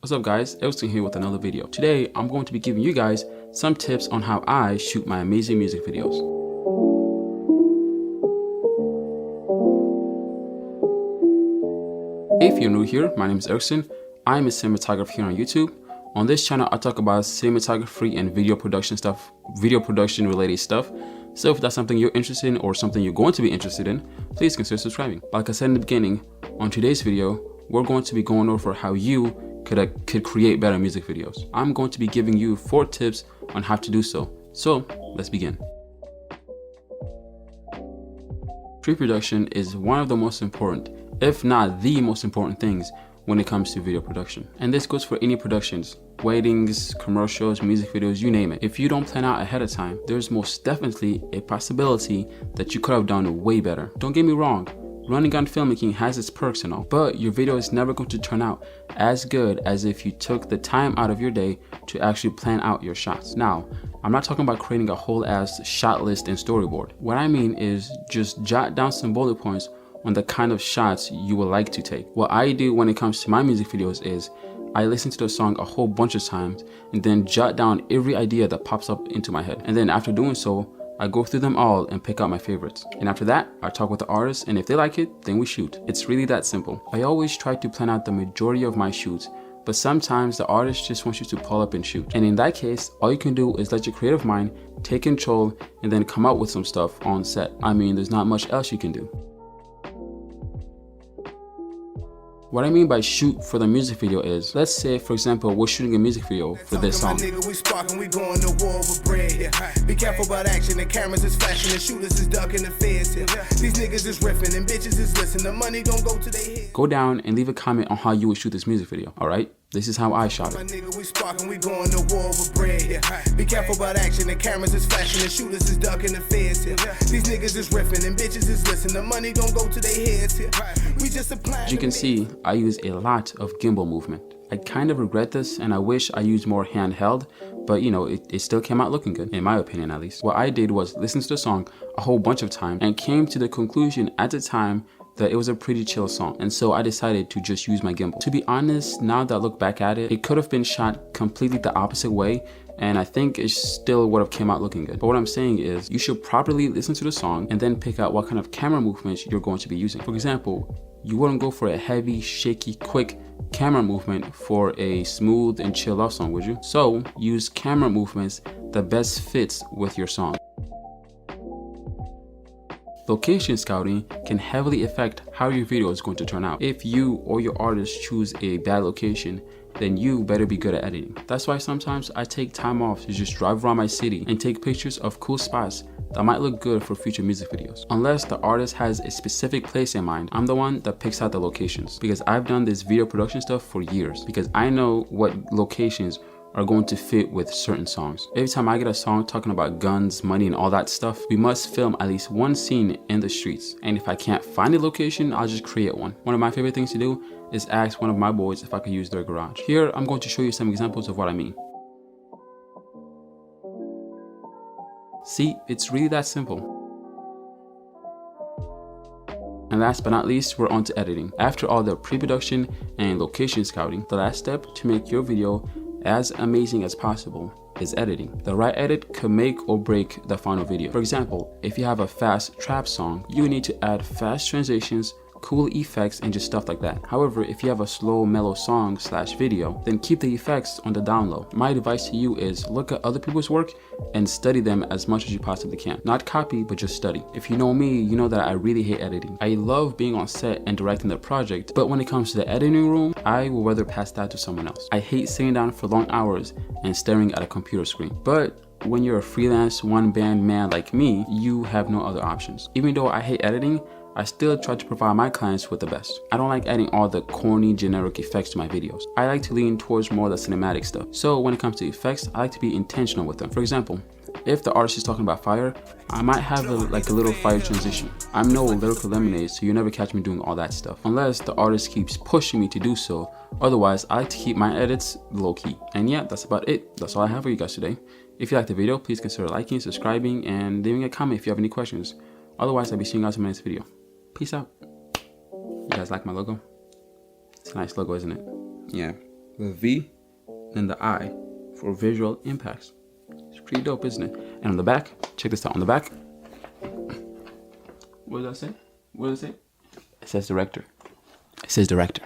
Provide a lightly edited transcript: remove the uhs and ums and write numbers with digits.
What's up guys, Elston here with another video. Today I'm going to be giving you guys some tips on how I shoot my amazing music videos. If you're new here, my name is Erikson. I'm a cinematographer here on YouTube. On this channel I talk about cinematography and video production related stuff. So if that's something you're interested in or something you're going to be interested in, please consider subscribing. Like I said in the beginning, on today's video, we're going to be going over how you could create better music videos. I'm going to be giving you 4 tips on how to do so. So let's begin. Pre-production is one of the most important, if not the most important things when it comes to video production. And this goes for any productions, weddings, commercials, music videos, you name it. If you don't plan out ahead of time, there's most definitely a possibility that you could have done way better. Don't get me wrong, running on filmmaking has its perks and all, but your video is never going to turn out as good as if you took the time out of your day to actually plan out your shots. Now, I'm not talking about creating a whole ass shot list and storyboard. What I mean is just jot down some bullet points on the kind of shots you would like to take. What I do when it comes to my music videos is I listen to the song a whole bunch of times and then jot down every idea that pops up into my head. And then after doing so, I go through them all and pick out my favorites. And after that, I talk with the artist, and if they like it, then we shoot. It's really that simple. I always try to plan out the majority of my shoots, but sometimes the artist just wants you to pull up and shoot. And in that case, all you can do is let your creative mind take control and then come up with some stuff on set. I mean, there's not much else you can do. What I mean by shoot for the music video is, let's say for example we're shooting a music video for this song. Be careful about action, the cameras is flashing, the shooters is ducking the feds here. These niggas is riffing and bitches is listening, the money don't go to their head. Go down and leave a comment on how you would shoot this music video, alright? This is how I shot it. Be careful about action, the cameras is flashing, the shooters is ducking the feds here. These niggas is riffing and bitches is listening, the money don't go to their heads here. We just apply. As you can see, I use a lot of gimbal movement. I kind of regret this and I wish I used more handheld, but you know, it still came out looking good, in my opinion at least. What I did was listen to the song a whole bunch of times and came to the conclusion at the time that it was a pretty chill song, and so I decided to just use my gimbal. To be honest, now that I look back at it, it could have been shot completely the opposite way, and I think it still would have came out looking good. But what I'm saying is, you should properly listen to the song and then pick out what kind of camera movements you're going to be using. For example, you wouldn't go for a heavy, shaky, quick camera movement for a smooth and chill love song, would you? So use camera movements that best fits with your song. Location scouting can heavily affect how your video is going to turn out. If you or your artist choose a bad location, then you better be good at editing. That's why sometimes I take time off to just drive around my city and take pictures of cool spots that might look good for future music videos. Unless the artist has a specific place in mind, I'm the one that picks out the locations, because I've done this video production stuff for years, because I know what locations are going to fit with certain songs. Every time I get a song talking about guns, money, and all that stuff, we must film at least one scene in the streets. And if I can't find a location, I'll just create one. One of my favorite things to do is ask one of my boys if I could use their garage. Here, I'm going to show you some examples of what I mean. See, it's really that simple. And last but not least, we're on to editing. After all the pre-production and location scouting, the last step to make your video as amazing as possible is editing. The right edit could make or break the final video. For example, if you have a fast trap song, you need to add fast transitions, cool effects, and just stuff like that. However, if you have a slow, mellow song / video, then keep the effects on the down low. My advice to you is look at other people's work and study them as much as you possibly can. Not copy, but just study. If you know me, you know that I really hate editing. I love being on set and directing the project, but when it comes to the editing room, I will rather pass that to someone else. I hate sitting down for long hours and staring at a computer screen. But when you're a freelance one-band man like me, you have no other options. Even though I hate editing, I still try to provide my clients with the best. I don't like adding all the corny, generic effects to my videos. I like to lean towards more of the cinematic stuff. So when it comes to effects, I like to be intentional with them. For example, if the artist is talking about fire, I might have a little fire transition. I'm no Lyrical Lemonade, so you never catch me doing all that stuff, unless the artist keeps pushing me to do so. Otherwise, I like to keep my edits low-key. And yeah, that's about it. That's all I have for you guys today. If you liked the video, please consider liking, subscribing, and leaving a comment if you have any questions. Otherwise, I'll be seeing you guys in my next video. Peace out. You guys like my logo? It's a nice logo, isn't it? Yeah. the V, and the I for visual impacts. It's pretty dope, isn't it? And on the back, check this out. On the back, what does that say? What does it say? It says director. It says director.